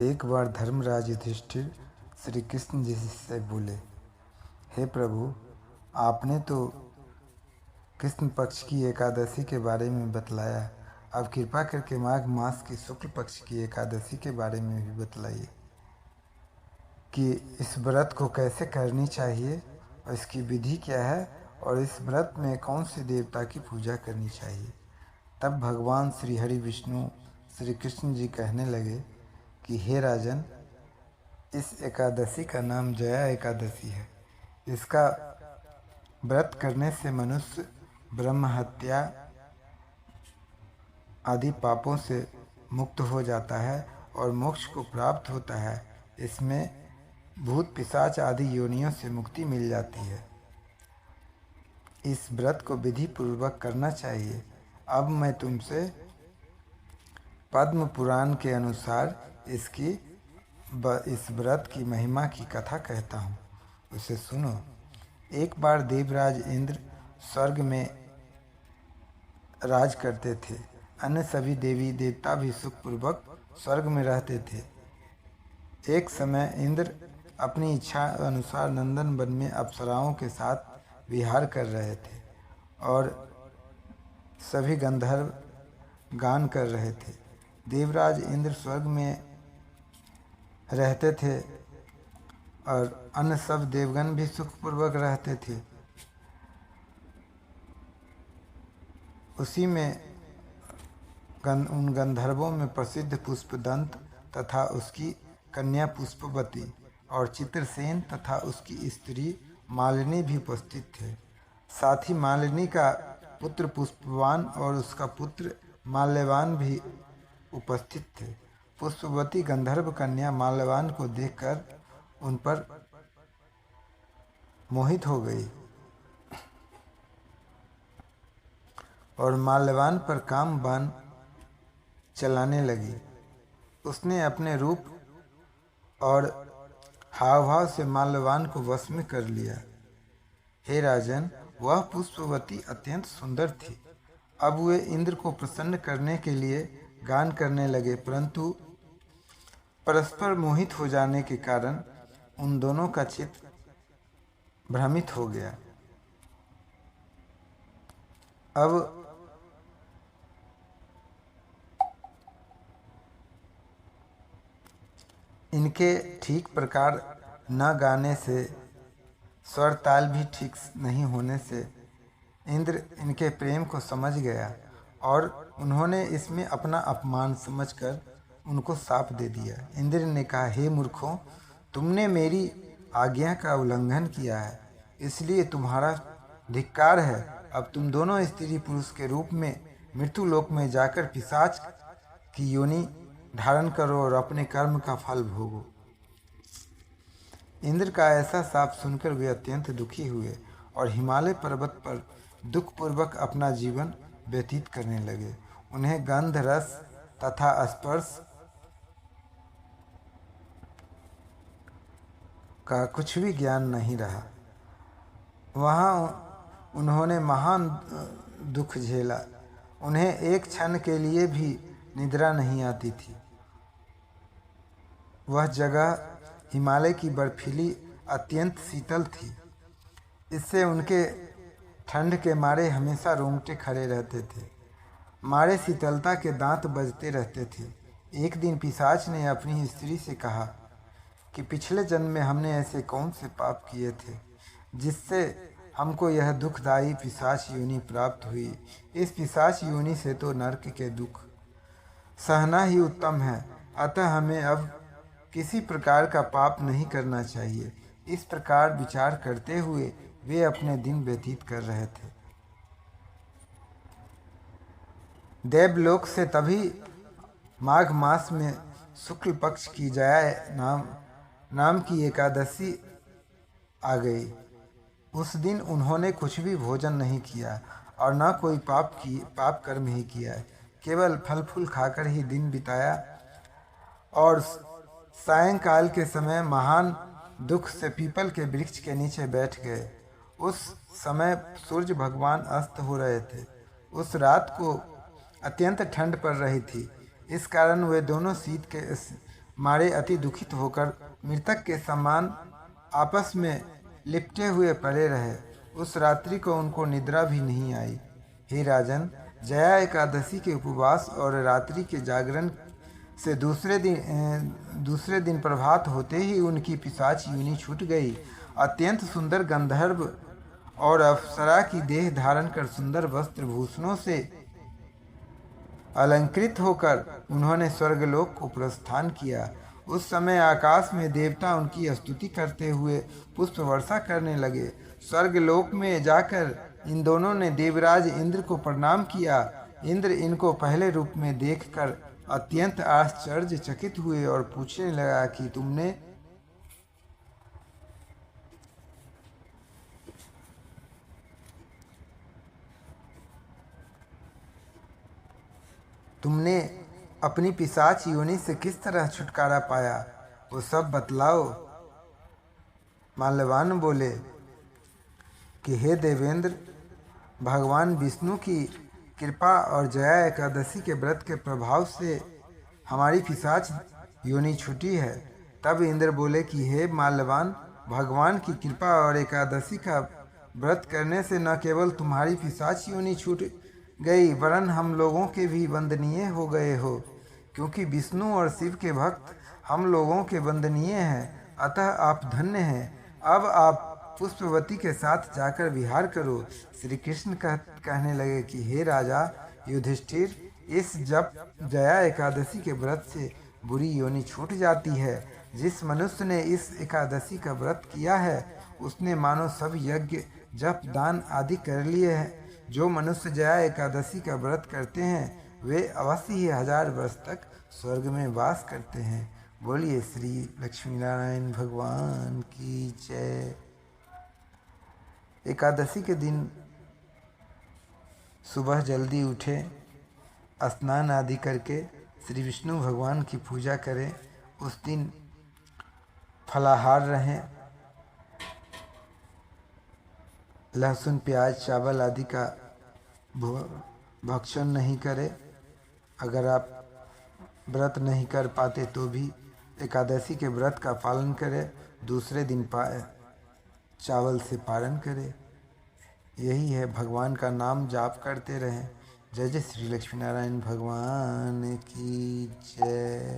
एक बार धर्मराज युधिष्ठिर श्री कृष्ण जी से बोले, हे प्रभु, आपने तो कृष्ण पक्ष की एकादशी के बारे में बतलाया, अब कृपा करके माघ मास की शुक्ल पक्ष की एकादशी के बारे में भी बतलाइए कि इस व्रत को कैसे करनी चाहिए और इसकी विधि क्या है और इस व्रत में कौन से देवता की पूजा करनी चाहिए। तब भगवान श्री हरि विष्णु श्री कृष्ण जी कहने लगे कि हे राजन, इस एकादशी का नाम जया एकादशी है। इसका व्रत करने से मनुष्य ब्रह्म हत्या आदि पापों से मुक्त हो जाता है और मोक्ष को प्राप्त होता है। इसमें भूत पिशाच आदि योनियों से मुक्ति मिल जाती है। इस व्रत को विधि पूर्वक करना चाहिए। अब मैं तुमसे पद्म पुराण के अनुसार इस व्रत की महिमा की कथा कहता हूँ, उसे सुनो। एक बार देवराज इंद्र स्वर्ग में राज करते थे। अन्य सभी देवी देवता भी सुखपूर्वक स्वर्ग में रहते थे। एक समय इंद्र अपनी इच्छा अनुसार नंदन वन में अप्सराओं के साथ विहार कर रहे थे और सभी गंधर्व गान कर रहे थे। देवराज इंद्र स्वर्ग में रहते थे और अन्य सब देवगण भी सुखपूर्वक रहते थे। उसी में उन गंधर्वों में प्रसिद्ध पुष्पदंत तथा उसकी कन्या पुष्पवती और चित्रसेन तथा उसकी स्त्री मालिनी भी उपस्थित थे। साथ ही मालिनी का पुत्र पुष्पवान और उसका पुत्र माल्यवान भी उपस्थित थे। पुष्पवती गंधर्व कन्या माल्यवान को देखकर उन पर मोहित हो गई और माल्यवान पर काम बाण चलाने लगी। उसने अपने रूप और हाव भाव से माल्यवान को वश में कर लिया। हे राजन, वह पुष्पवती अत्यंत सुंदर थी। अब वे इंद्र को प्रसन्न करने के लिए गान करने लगे, परंतु परस्पर मोहित हो जाने के कारण उन दोनों का चित्त भ्रमित हो गया। अब इनके ठीक प्रकार न गाने से, स्वर ताल भी ठीक नहीं होने से इंद्र इनके प्रेम को समझ गया और उन्होंने इसमें अपना अपमान समझकर उनको शाप दे दिया। इंद्र ने कहा, हे मूर्खों, तुमने मेरी आज्ञा का उल्लंघन किया है, इसलिए तुम्हारा धिक्कार है। अब तुम दोनों स्त्री पुरुष के रूप में मृत्युलोक में जाकर पिशाच की योनि धारण करो और अपने कर्म का फल भोगो। इंद्र का ऐसा शाप सुनकर वे अत्यंत दुखी हुए और हिमालय पर्वत पर दुखपूर्वक अपना जीवन व्यतीत करने लगे। उन्हें गंध, रस तथा स्पर्श का कुछ भी ज्ञान नहीं रहा। वहाँ उन्होंने महान दुख झेला। उन्हें एक क्षण के लिए भी निद्रा नहीं आती थी। वह जगह हिमालय की बर्फीली अत्यंत शीतल थी। इससे उनके ठंड के मारे हमेशा रोंगटे खड़े रहते थे। मारे शीतलता के दांत बजते रहते थे। एक दिन पिशाच ने अपनी स्त्री से कहा कि पिछले जन्म में हमने ऐसे कौन से पाप किए थे जिससे हमको यह दुखदायी पिशाच योनि प्राप्त हुई। इस पिशाच योनि से तो नरक के दुख सहना ही उत्तम है, अतः हमें अब किसी प्रकार का पाप नहीं करना चाहिए। इस प्रकार विचार करते हुए वे अपने दिन व्यतीत कर रहे थे। देवलोक से तभी माघ मास में शुक्ल पक्ष की जया नाम की एकादशी आ गई। उस दिन उन्होंने कुछ भी भोजन नहीं किया और न कोई पाप कर्म ही किया, केवल फल फूल खाकर ही दिन बिताया और सायंकाल के समय महान दुख से पीपल के वृक्ष के नीचे बैठ गए। उस समय सूर्य भगवान अस्त हो रहे थे। उस रात को अत्यंत ठंड पड़ रही थी। इस कारण वे दोनों शीत के मारे अति दुखित होकर मृतक के समान आपस में लिपटे हुए पड़े रहे। उस रात्रि को उनको निद्रा भी नहीं आई। हे राजन, जया एकादशी के उपवास और रात्रि के जागरण से दूसरे दिन प्रभात होते ही उनकी पिशाच योनि छूट गई। अत्यंत सुंदर गंधर्व और अप्सरा की देह धारण कर सुंदर वस्त्र भूषणों से अलंकृत होकर उन्होंने स्वर्गलोक को प्रस्थान किया। उस समय आकाश में देवता उनकी स्तुति करते हुए पुष्प वर्षा करने लगे। स्वर्गलोक में जाकर इन दोनों ने देवराज इंद्र को प्रणाम किया। इंद्र इनको पहले रूप में देखकर अत्यंत आश्चर्यचकित हुए और पूछने लगा कि तुमने अपनी पिशाच योनि से किस तरह छुटकारा पाया, वो सब बतलाओ। माल्यवान बोले कि हे देवेंद्र, भगवान विष्णु की कृपा और जया एकादशी के व्रत के प्रभाव से हमारी पिशाच योनि छूटी है। तब इंद्र बोले कि हे माल्यवान, भगवान की कृपा और एकादशी का व्रत करने से न केवल तुम्हारी पिशाच योनि छूट गई, वरन हम लोगों के भी वंदनीय हो गए हो, क्योंकि विष्णु और शिव के भक्त हम लोगों के वंदनीय हैं। अतः आप धन्य हैं। अब आप पुष्पवती के साथ जाकर विहार करो। श्री कृष्ण कहने लगे कि हे राजा युधिष्ठिर, इस जब जया एकादशी के व्रत से बुरी योनि छूट जाती है। जिस मनुष्य ने इस एकादशी का व्रत किया है, उसने मानो सब यज्ञ जप दान आदि कर लिए हैं। जो मनुष्य जया एकादशी का व्रत करते हैं, वे अवश्य ही 1000 वर्ष तक स्वर्ग में वास करते हैं। बोलिए श्री लक्ष्मी नारायण भगवान की जय। एकादशी के दिन सुबह जल्दी उठे, स्नान आदि करके श्री विष्णु भगवान की पूजा करें। उस दिन फलाहार रहें, लहसुन प्याज चावल आदि का भक्षण नहीं करें। अगर आप व्रत नहीं कर पाते तो भी एकादशी के व्रत का पालन करें। दूसरे दिन चावल से पारण करें। यही है, भगवान का नाम जाप करते रहें। जय जय श्री लक्ष्मी नारायण भगवान की जय।